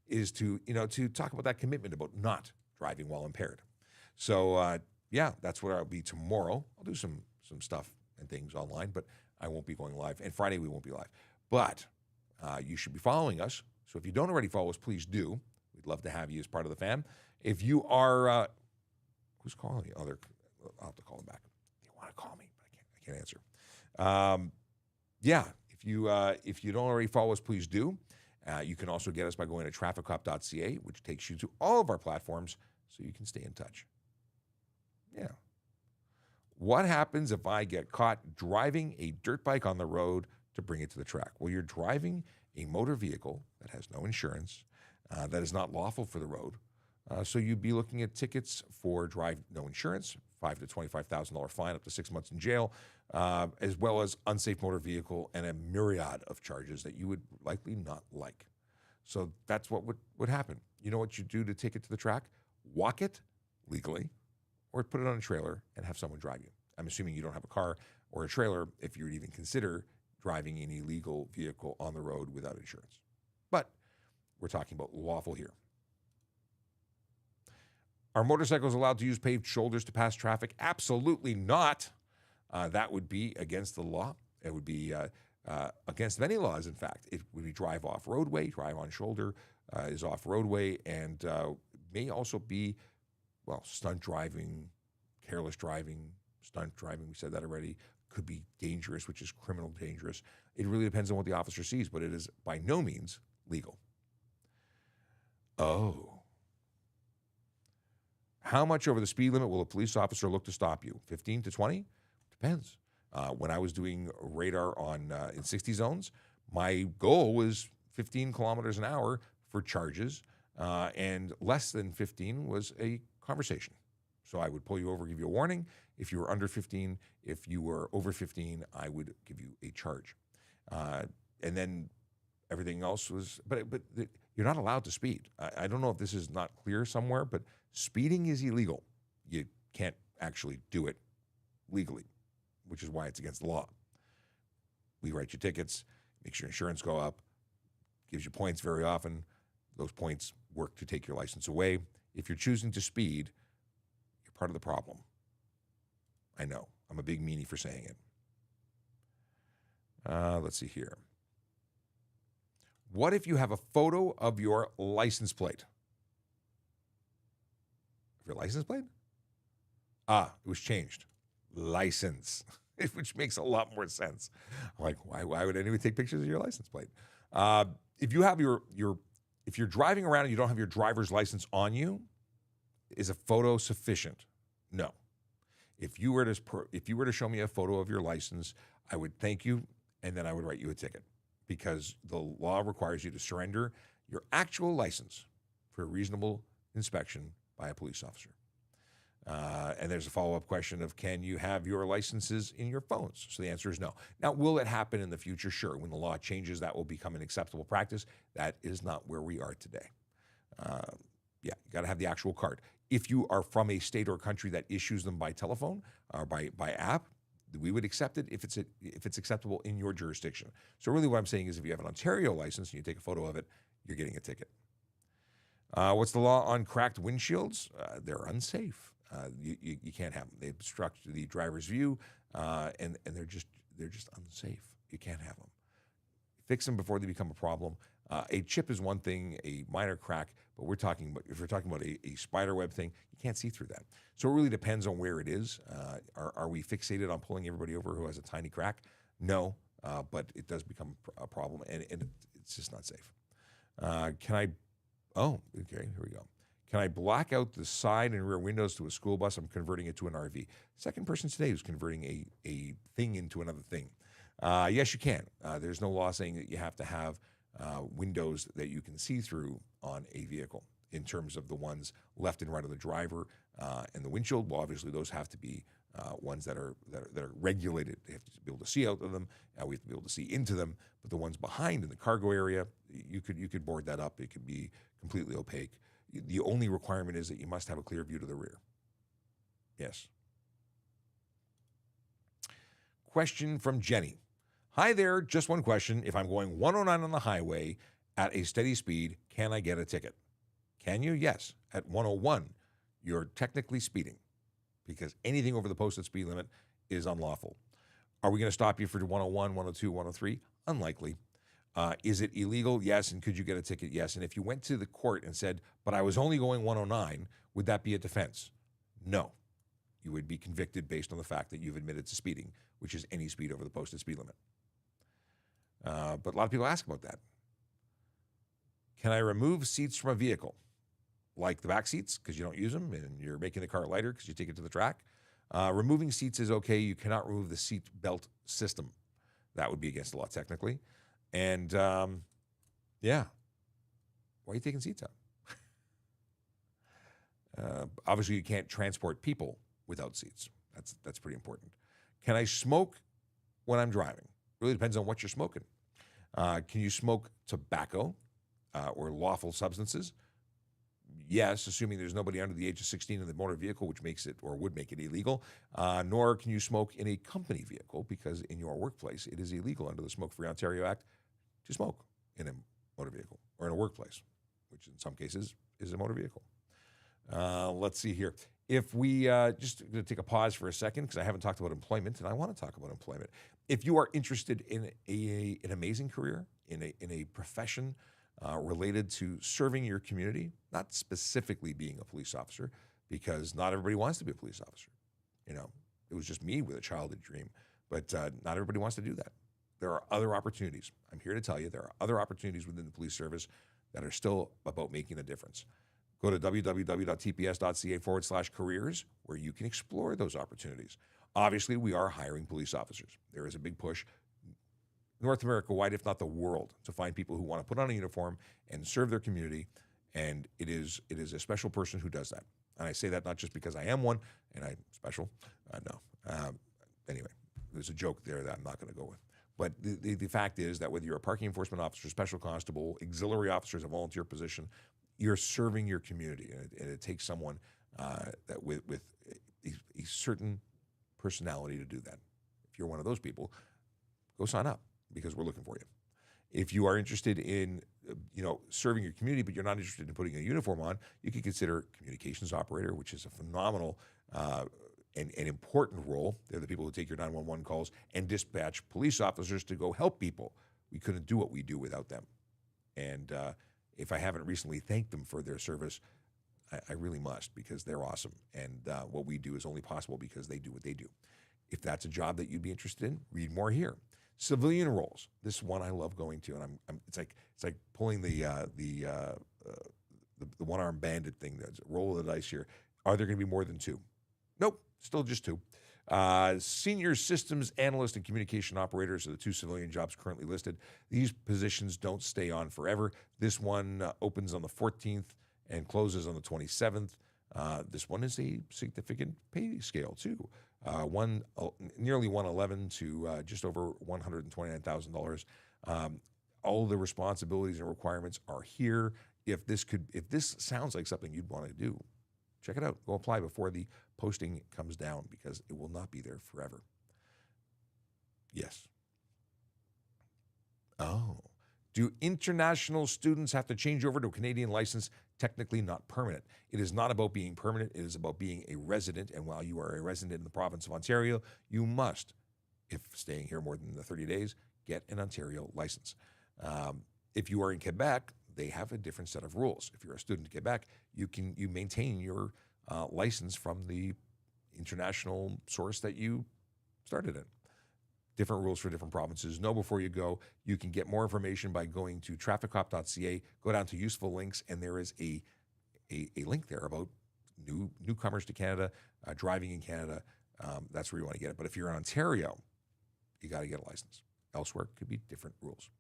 Is to talk about that commitment about not driving while impaired. So yeah, that's what I'll be tomorrow. I'll do some stuff and things online, but I won't be going live. And Friday we won't be live. But you should be following us. So if you don't already follow us, please do. We'd love to have you as part of the fam. If you are, who's calling me? Oh, I'll have to call them back. They want to call me, but I can't answer. Yeah, if you don't already follow us, please do. You can also get us by going to trafficcop.ca, which takes you to all of our platforms, so you can stay in touch. Yeah. What happens if I get caught driving a dirt bike on the road to bring it to the track? Well, you're driving a motor vehicle that has no insurance, that is not lawful for the road. So you'd be looking at tickets for drive no insurance, $5,000 to $25,000 fine, up to 6 months in jail, as well as unsafe motor vehicle and a myriad of charges that you would likely not like. So that's what would happen. You know what you do to take it to the track? Walk it legally, or put it on a trailer and have someone drive you. I'm assuming you don't have a car or a trailer if you would even consider driving an illegal vehicle on the road without insurance. But we're talking about lawful here. Are motorcycles allowed to use paved shoulders to pass traffic? Absolutely not. That would be against the law. It would be against many laws, in fact. It would be drive off roadway, drive on shoulder is off roadway, and may also be, well, stunt driving, careless driving, stunt driving, we said that already, could be dangerous, which is criminal dangerous. It really depends on what the officer sees, but it is by no means legal. Oh. How much over the speed limit will a police officer look to stop you? 15 to 20? Depends. When I was doing radar in 60 zones, my goal was 15 kilometers an hour for charges, and less than 15 was a conversation. So I would pull you over, give you a warning. If you were under 15, if you were over 15, I would give you a charge. And then everything else was, but you're not allowed to speed. I don't know if this is not clear somewhere, but speeding is illegal. You can't actually do it legally, which is why it's against the law. We write you tickets, makes your insurance go up, gives you points very often. Those points work to take your license away. If you're choosing to speed, you're part of the problem. I know. I'm a big meanie for saying it. Let's see here. What if you have a photo of your license plate? Of your license plate? It was changed. License, which makes a lot more sense. Like, why would anyone take pictures of your license plate? If you have if you're driving around and you don't have your driver's license on you, is a photo sufficient? No. If you were to show me a photo of your license, I would thank you, and then I would write you a ticket, because the law requires you to surrender your actual license for a reasonable inspection by a police officer. And there's a follow-up question of, can you have your licenses in your phones? So the answer is no. Now, will it happen in the future? Sure. When the law changes, that will become an acceptable practice. That is not where we are today. You got to have the actual card. If you are from a state or country that issues them by telephone or by app, we would accept it if it's acceptable in your jurisdiction. So really what I'm saying is, if you have an Ontario license and you take a photo of it, you're getting a ticket. What's the law on cracked windshields? They're unsafe. You can't have them. They obstruct the driver's view, and they're just unsafe. You can't have them. Fix them before they become a problem. A chip is one thing, a minor crack, but if we're talking about a spider web thing, you can't see through that. So it really depends on where it is. Are we fixated on pulling everybody over who has a tiny crack? No, but it does become a problem, and it's just not safe. Oh, okay, here we go. Can I black out the side and rear windows to a school bus? I'm converting it to an RV. Second person today who's converting a thing into another thing. Yes, you can. There's no law saying that you have to have windows that you can see through on a vehicle. In terms of the ones left and right of the driver and the windshield, well, obviously those have to be ones that are regulated. They have to be able to see out of them. We have to be able to see into them. But the ones behind in the cargo area, you could board that up. It could be completely opaque. The only requirement is that you must have a clear view to the rear. Yes. Question from Jenny. Hi there, just one question. If I'm going 109 on the highway at a steady speed, can I get a ticket? Can you? Yes. At 101, you're technically speeding because anything over the posted speed limit is unlawful. Are we going to stop you for 101, 102, 103? Unlikely. Is it illegal? Yes. And could you get a ticket? Yes. And if you went to the court and said, but I was only going 109, would that be a defense? No. You would be convicted based on the fact that you've admitted to speeding, which is any speed over the posted speed limit. But a lot of people ask about that. Can I remove seats from a vehicle? Like the back seats, because you don't use them, and you're making the car lighter because you take it to the track. Removing seats is okay. You cannot remove the seat belt system. That would be against the law technically. And yeah, why are you taking seats out? Obviously, you can't transport people without seats. That's pretty important. Can I smoke when I'm driving? Really depends on what you're smoking. Can you smoke tobacco or lawful substances? Yes, assuming there's nobody under the age of 16 in the motor vehicle, which makes it or would make it illegal. Nor can you smoke in a company vehicle because in your workplace, it is illegal under the Smoke-Free Ontario Act to smoke in a motor vehicle or in a workplace, which in some cases is a motor vehicle. Let's see here. If we just going to take a pause for a second because I haven't talked about employment and I want to talk about employment. If you are interested in an amazing career, in a profession related to serving your community, not specifically being a police officer, because not everybody wants to be a police officer. You know, it was just me with a childhood dream, but not everybody wants to do that. There are other opportunities. I'm here to tell you there are other opportunities within the police service that are still about making a difference. Go to www.tps.ca/careers where you can explore those opportunities. Obviously, we are hiring police officers. There is a big push North America wide, if not the world, to find people who want to put on a uniform and serve their community. And it is a special person who does that. And I say that not just because I am one and I'm special. No. Anyway, there's a joke there that I'm not going to go with. But the fact is that whether you're a parking enforcement officer, special constable, auxiliary officer, a volunteer position, you're serving your community. And it takes someone that with a certain personality to do that. If you're one of those people, go sign up because we're looking for you. If you are interested in, serving your community, but you're not interested in putting a uniform on, you can consider communications operator, which is a phenomenal and important role. They're the people who take your 911 calls and dispatch police officers to go help people. We couldn't do what we do without them. And if I haven't recently thanked them for their service, I really must because they're awesome. And what we do is only possible because they do what they do. If that's a job that you'd be interested in, read more here. Civilian roles. This one I love going to, and it's like pulling the one-armed bandit thing. That's roll of the dice here. Are there going to be more than two? Nope, still just two. Senior systems analyst and communication operators are the two civilian jobs currently listed. These positions don't stay on forever. This one opens on the 14th and closes on the 27th. This one is a significant pay scale too. Nearly 111 to just over $129,000. All the responsibilities and requirements are here. If this sounds like something you'd want to do, check it out. Go apply before the posting comes down because it will not be there forever. Yes. Oh. Do international students have to change over to a Canadian license? Technically not permanent. It is not about being permanent. It is about being a resident. And while you are a resident in the province of Ontario, you must, if staying here more than the 30 days, get an Ontario license. If you are in Quebec, they have a different set of rules. If you're a student in Quebec, you maintain your license from the international source that you started in. Different rules for different provinces. Know before you go. You can get more information by going to trafficcop.ca, go down to useful links, and there is a link there about newcomers to Canada, driving in Canada. That's where you want to get it. But if you're in Ontario, you got to get a license. Elsewhere, could be different rules.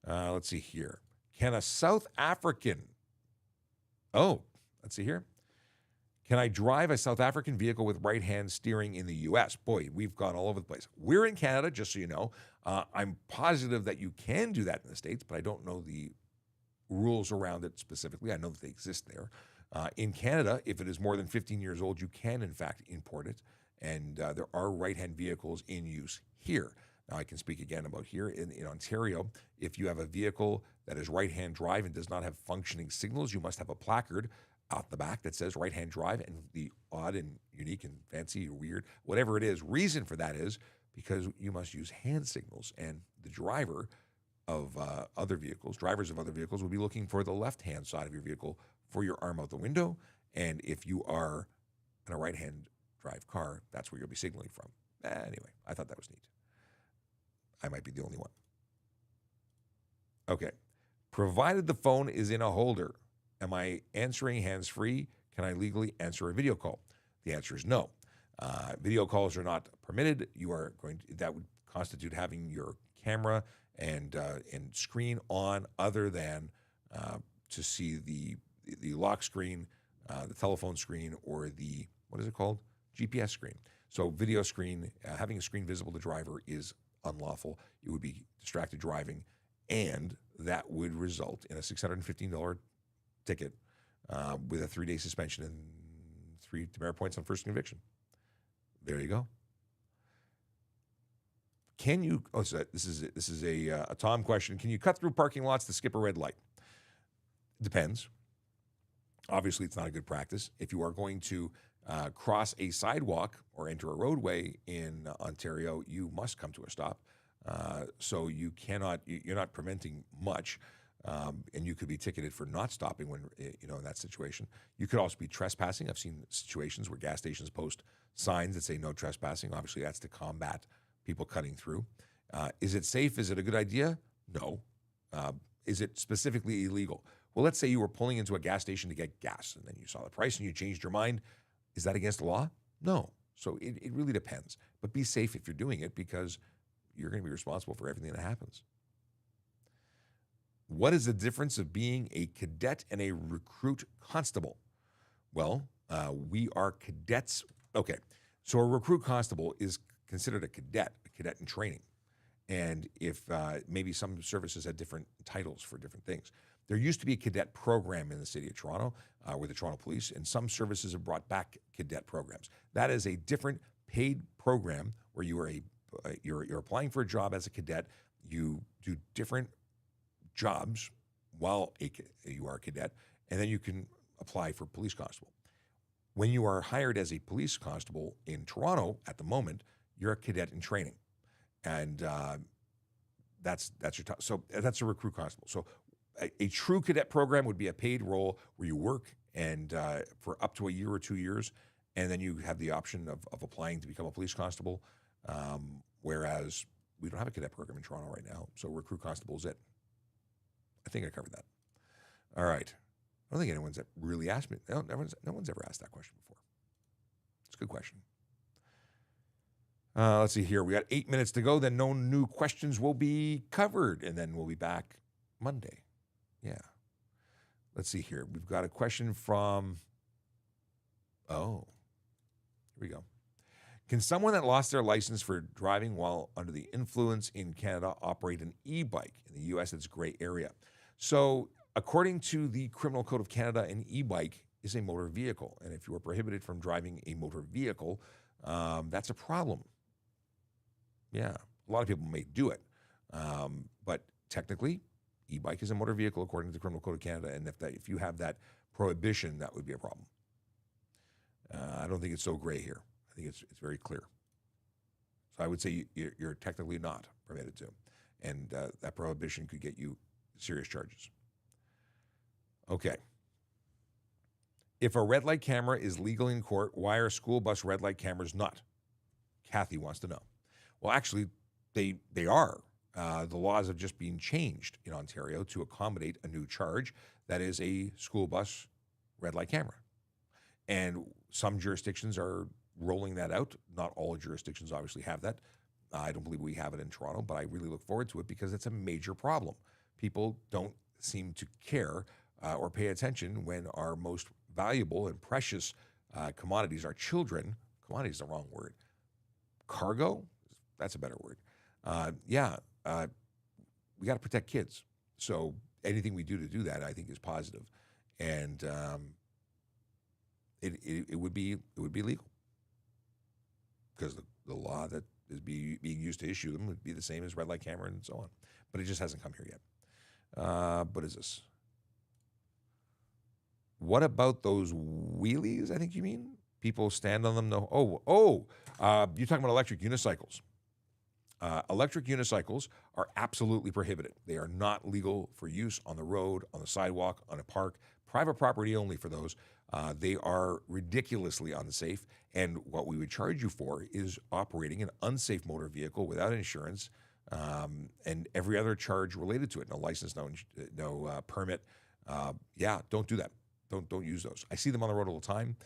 Let's see here. Can a South African, let's see here. Can I drive a South African vehicle with right-hand steering in the U.S.? Boy, we've gone all over the place. We're in Canada, just so you know. I'm positive that you can do that in the States, but I don't know the rules around it specifically. I know that they exist there. In Canada, if it is more than 15 years old, you can, in fact, import it. And there are right-hand vehicles in use here. Now, I can speak again about here in Ontario. If you have a vehicle that is right-hand drive and does not have functioning signals, you must have a placard out the back that says right-hand drive, and the odd and unique and fancy or weird, whatever it is, reason for that is because you must use hand signals, and the drivers of other vehicles will be looking for the left-hand side of your vehicle for your arm out the window, and if you are in a right-hand drive car, that's where you'll be signaling from. Anyway, I thought that was neat. I might be the only one. Okay. Provided the phone is in a holder, am I answering hands-free? Can I legally answer a video call? The answer is no. Video calls are not permitted. That would constitute having your camera and screen on, other than to see the lock screen, the telephone screen, or the, what is it called? GPS screen. So video screen, having a screen visible to driver is unlawful. It would be distracted driving, and that would result in a $615 ticket with a 3-day suspension and 3 demerit points on first conviction. There you go. Can you? Oh, so this is a Tom question. Can you cut through parking lots to skip a red light? Depends. Obviously, it's not a good practice. If you are going to cross a sidewalk or enter a roadway in Ontario, you must come to a stop. So you're not preventing much, and you could be ticketed for not stopping when, in that situation. You could also be trespassing. I've seen situations where gas stations post signs that say no trespassing. Obviously, that's to combat people cutting through. Is it safe? Is it a good idea? No. Is it specifically illegal? Well, let's say you were pulling into a gas station to get gas, and then you saw the price and you changed your mind. Is that against the law? No. So it really depends. But be safe if you're doing it, because you're going to be responsible for everything that happens. What is the difference of being a cadet and a recruit constable? Well, we are cadets. Okay, so a recruit constable is considered a cadet in training. And if maybe some services had different titles for different things. There used to be a cadet program in the city of Toronto with the Toronto Police, and some services have brought back cadet programs. That is a different paid program where you're applying for a job as a cadet. You do different jobs while you are a cadet, and then you can apply for police constable. When you are hired as a police constable in Toronto at the moment, you're a cadet in training, and that's your so that's a recruit constable. So a true cadet program would be a paid role where you work and for up to a year or 2 years, and then you have the option of applying to become a police constable. Whereas we don't have a cadet program in Toronto right now, so recruit constable is it. I think I covered that. All right. I don't think anyone's really asked me. No one's ever asked that question before. It's a good question. Let's see here. We got 8 minutes to go. Then no new questions will be covered, and then we'll be back Monday. Yeah. Let's see here. We've got a question from. Oh, here we go. Can someone that lost their license for driving while under the influence in Canada operate an e-bike? In the U.S., it's a gray area. So, according to the Criminal Code of Canada, an e-bike is a motor vehicle. And if you are prohibited from driving a motor vehicle, that's a problem. Yeah, a lot of people may do it. But technically, e-bike is a motor vehicle according to the Criminal Code of Canada. And if you have that prohibition, that would be a problem. I don't think it's so gray here. I think it's very clear. So I would say you're technically not permitted to. And that prohibition could get you serious charges. Okay. If a red light camera is legal in court, why are school bus red light cameras not? Kathy wants to know. Well, actually, they are. The laws have just been changed in Ontario to accommodate a new charge that is a school bus red light camera. And some jurisdictions are rolling that out. Not all jurisdictions obviously have that. I don't believe we have it in Toronto, but I really look forward to it because it's a major problem. People don't seem to care or pay attention when our most valuable and precious commodities, our children, commodity is the wrong word, cargo, that's a better word. We got to protect kids. So anything we do to do that, I think, is positive. And it would be legal because the law that is being used to issue them would be the same as red light camera and so on. But it just hasn't come here yet. What is this? What about those wheelies, I think you mean? People stand on them. No. You're talking about electric unicycles. Electric unicycles are absolutely prohibited. They are not legal for use on the road, on the sidewalk, on a park. Private property only for those. They are ridiculously unsafe. And what we would charge you for is operating an unsafe motor vehicle without insurance and every other charge related to it. No license, no permit. Don't do that. Don't use those. I see them on the road all the time.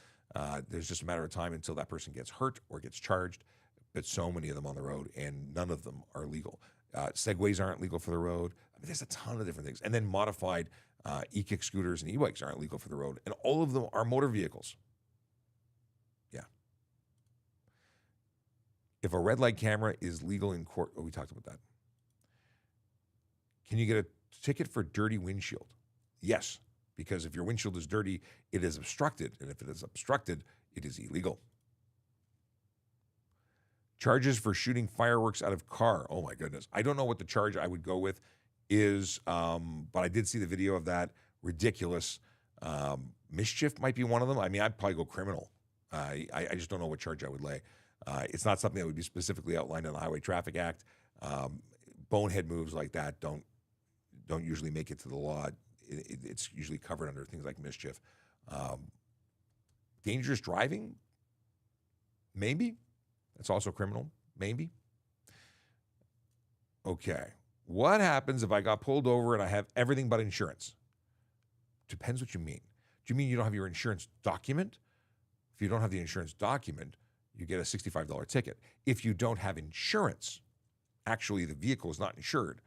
There's just a matter of time until that person gets hurt or gets charged. But so many of them on the road, and none of them are legal. Segways aren't legal for the road. I mean, there's a ton of different things. And then modified e-kick scooters and e-bikes aren't legal for the road. And all of them are motor vehicles. Yeah. If a red light camera is legal in court, we talked about that. Can you get a ticket for dirty windshield? Yes, because if your windshield is dirty, it is obstructed. And if it is obstructed, it is illegal. Charges for shooting fireworks out of car. Oh my goodness. I don't know what the charge I would go with is, but I did see the video of that. Ridiculous. Mischief might be one of them. I mean, I'd probably go criminal. I just don't know what charge I would lay. It's not something that would be specifically outlined in the Highway Traffic Act. Bonehead moves like that don't usually make it to the law. It's usually covered under things like mischief. Dangerous driving? Maybe. That's also criminal, maybe. Okay. What happens if I got pulled over and I have everything but insurance? Depends what you mean. Do you mean you don't have your insurance document? If you don't have the insurance document, you get a $65 ticket. If you don't have insurance, actually the vehicle is not insured.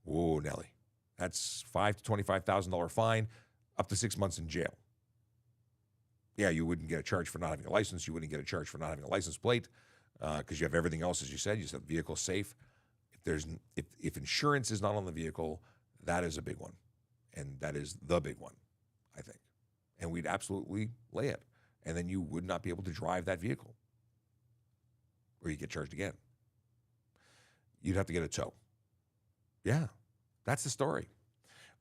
Whoa, Nelly. That's $5,000 to $25,000 fine, up to 6 months in jail. Yeah, you wouldn't get a charge for not having a license. You wouldn't get a charge for not having a license plate. Because you have everything else, as you said. You said the vehicle's safe. If insurance is not on the vehicle, that is a big one, and that is the big one, I think. And we'd absolutely lay it, and then you would not be able to drive that vehicle, or you get charged again. You'd have to get a tow. Yeah, that's the story.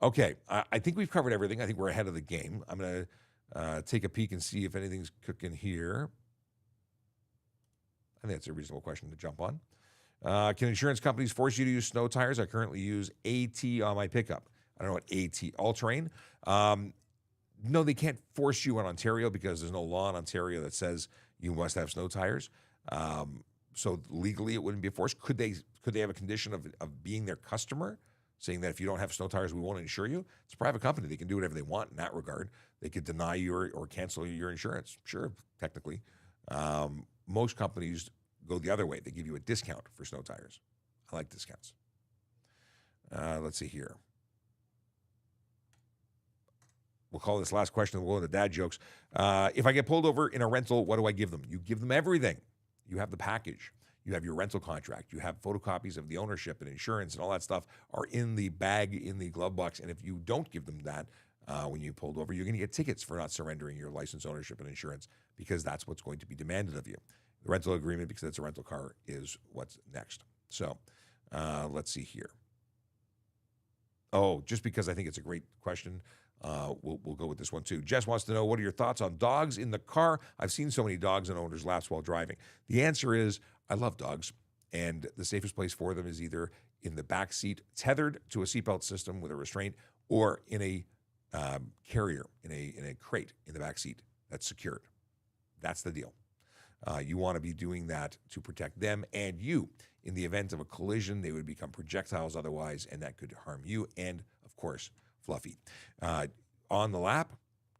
Okay, I think we've covered everything. I think we're ahead of the game. I'm going to take a peek and see if anything's cooking here. I think that's a reasonable question to jump on. Can insurance companies force you to use snow tires? I currently use AT on my pickup. I don't know what AT, all-terrain. No, they can't force you in Ontario because there's no law in Ontario that says you must have snow tires. So legally it wouldn't be forced. Could they have a condition of being their customer, saying that if you don't have snow tires, we won't insure you? It's a private company. They can do whatever they want in that regard. They could deny you or cancel your insurance. Sure, technically. Most companies go the other way. They give you a discount for snow tires. I like discounts. Let's see here. We'll call this last question and we'll go into dad jokes. If I get pulled over in a rental, what do I give them? You give them everything. You have the package. You have your rental contract. You have photocopies of the ownership and insurance and all that stuff are in the bag, in the glove box. And if you don't give them that when you pulled over, you're going to get tickets for not surrendering your license, ownership, and insurance because that's what's going to be demanded of you. The rental agreement, because it's a rental car, is what's next. So let's see here. Oh, just because I think it's a great question, we'll go with this one too. Jess wants to know, what are your thoughts on dogs in the car? I've seen so many dogs and owners' laps while driving. The answer is, I love dogs, And the safest place for them is either in the back seat, tethered to a seatbelt system with a restraint, or in a carrier, in a crate in the back seat that's secured. That's the deal. You want to be doing that to protect them and you. In the event of a collision, they would become projectiles otherwise, and that could harm you and, of course, Fluffy. On the lap,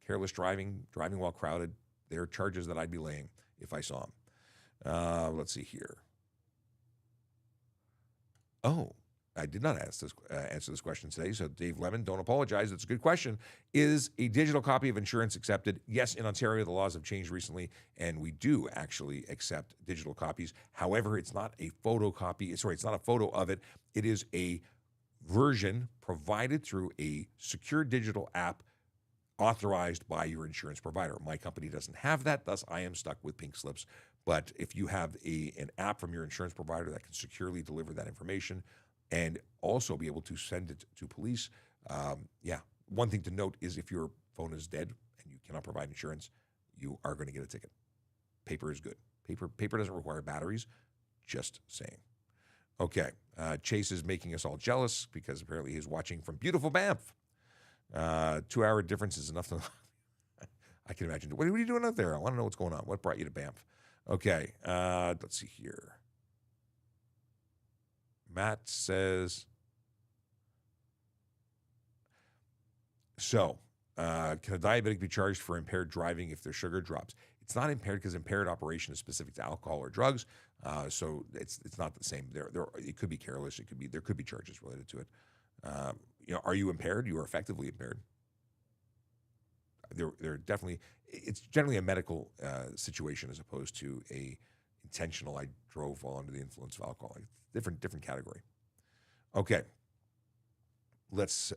careless driving while crowded, there are charges that I'd be laying if I saw them. Let's see here. Oh, I did not answer this question today. So Dave Lemon, don't apologize. It's a good question. Is a digital copy of insurance accepted? Yes, in Ontario, the laws have changed recently, and we do actually accept digital copies. However, it's not a photocopy. Sorry, it's not a photo of it. It is a version provided through a secure digital app authorized by your insurance provider. My company doesn't have that, thus I am stuck with pink slips. But if you have an app from your insurance provider that can securely deliver that information, and also be able to send it to police. One thing to note is if your phone is dead and you cannot provide insurance, you are going to get a ticket. Paper is good. Paper doesn't require batteries, just saying. Okay, Chase is making us all jealous because apparently he's watching from beautiful Banff. 2-hour difference is enough to... I can imagine. What are you doing out there? I want to know what's going on. What brought you to Banff? Okay, let's see here. Matt says, so can a diabetic be charged for impaired driving if their sugar drops? It's not impaired because impaired operation is specific to alcohol or drugs, so it's not the same. It could be careless. There could be charges related to it. Are you impaired? You are effectively impaired. They're definitely. It's generally a medical situation as opposed to a intentional. I drove while under the influence of alcohol. Different category. Okay, let's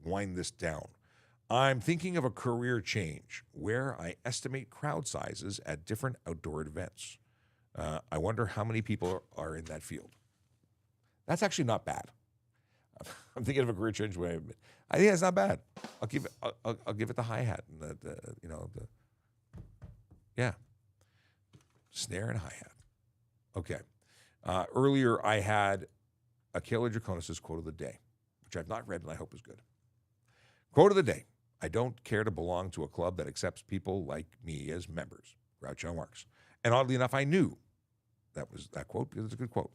wind this down. I'm thinking of a career change where I estimate crowd sizes at different outdoor events. I wonder how many people are in that field. That's actually not bad. I'm thinking of a career change where I think it's not bad. I'll give it the hi-hat and the snare and hi-hat. Okay. Earlier, I had Akela Draconis' quote of the day, which I've not read and I hope is good. Quote of the day: I don't care to belong to a club that accepts people like me as members. Groucho Marx. And oddly enough, I knew that was that quote because it's a good quote.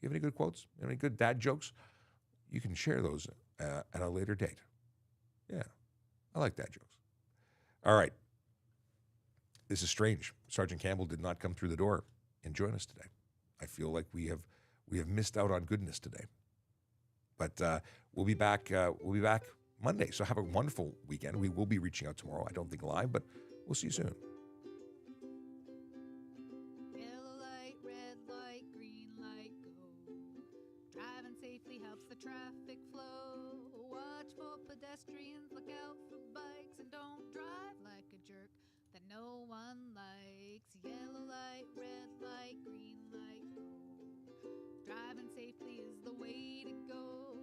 You have any good quotes? Any good dad jokes? You can share those at a later date. Yeah, I like dad jokes. All right. This is strange. Sergeant Campbell did not come through the door and join us today. I feel like we have missed out on goodness today. But we'll be back Monday. So have a wonderful weekend. We will be reaching out tomorrow. I don't think live, but we'll see you soon. Yellow light, red light, green light, go. Driving safely helps the traffic flow. Watch for pedestrians, look out for bikes, and don't drive like a jerk that no one likes. Yellow light, red light, green light, go. Driving safely is the way to go.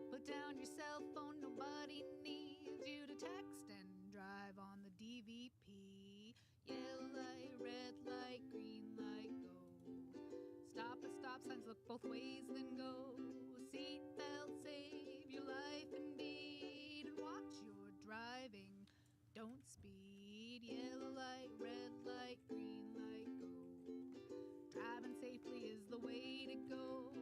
Put down your cell phone, nobody needs you to text and drive on the DVP. Yellow light, red light, green light, go. Stop at stop signs, look both ways, then go. Seatbelt, save your life indeed, and watch your driving. Don't speed. Yellow light, red light, green light, go. Driving safely is the way to go.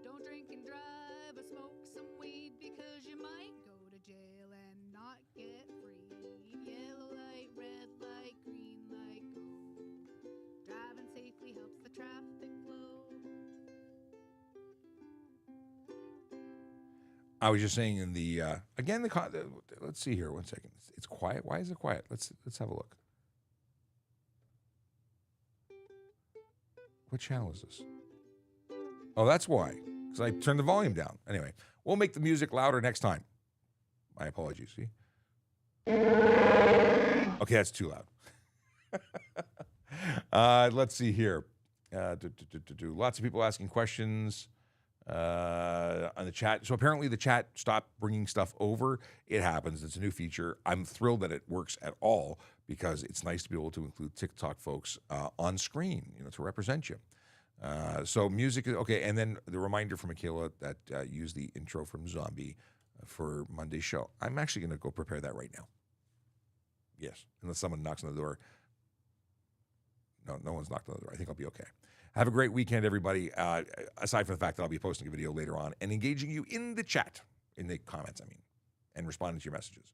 Don't drink and drive or smoke some weed, because you might go to jail and not get free. Yellow light, red light, green light, go. Driving safely helps the traffic flow. I was just saying in the let's see here 1 second. It's quiet. Why is it quiet? Let's have a look. What channel is this? Oh, that's why. Because I turned the volume down. Anyway, we'll make the music louder next time. My apologies. See? Okay, that's too loud. Let's see here. Lots of people asking questions on the chat. So apparently the chat stopped bringing stuff over. It happens. It's a new feature. I'm thrilled that it works at all because it's nice to be able to include TikTok folks on screen, to represent you. So music is okay. And then the reminder from Michaela that use the intro from Zombie for Monday's show. I'm actually going to go prepare that right now. Yes, unless someone knocks on the door. No, no one's knocked on the door. I think I'll be okay. Have a great weekend, everybody. Aside from the fact that I'll be posting a video later on and engaging you in the chat, in the comments, and responding to your messages.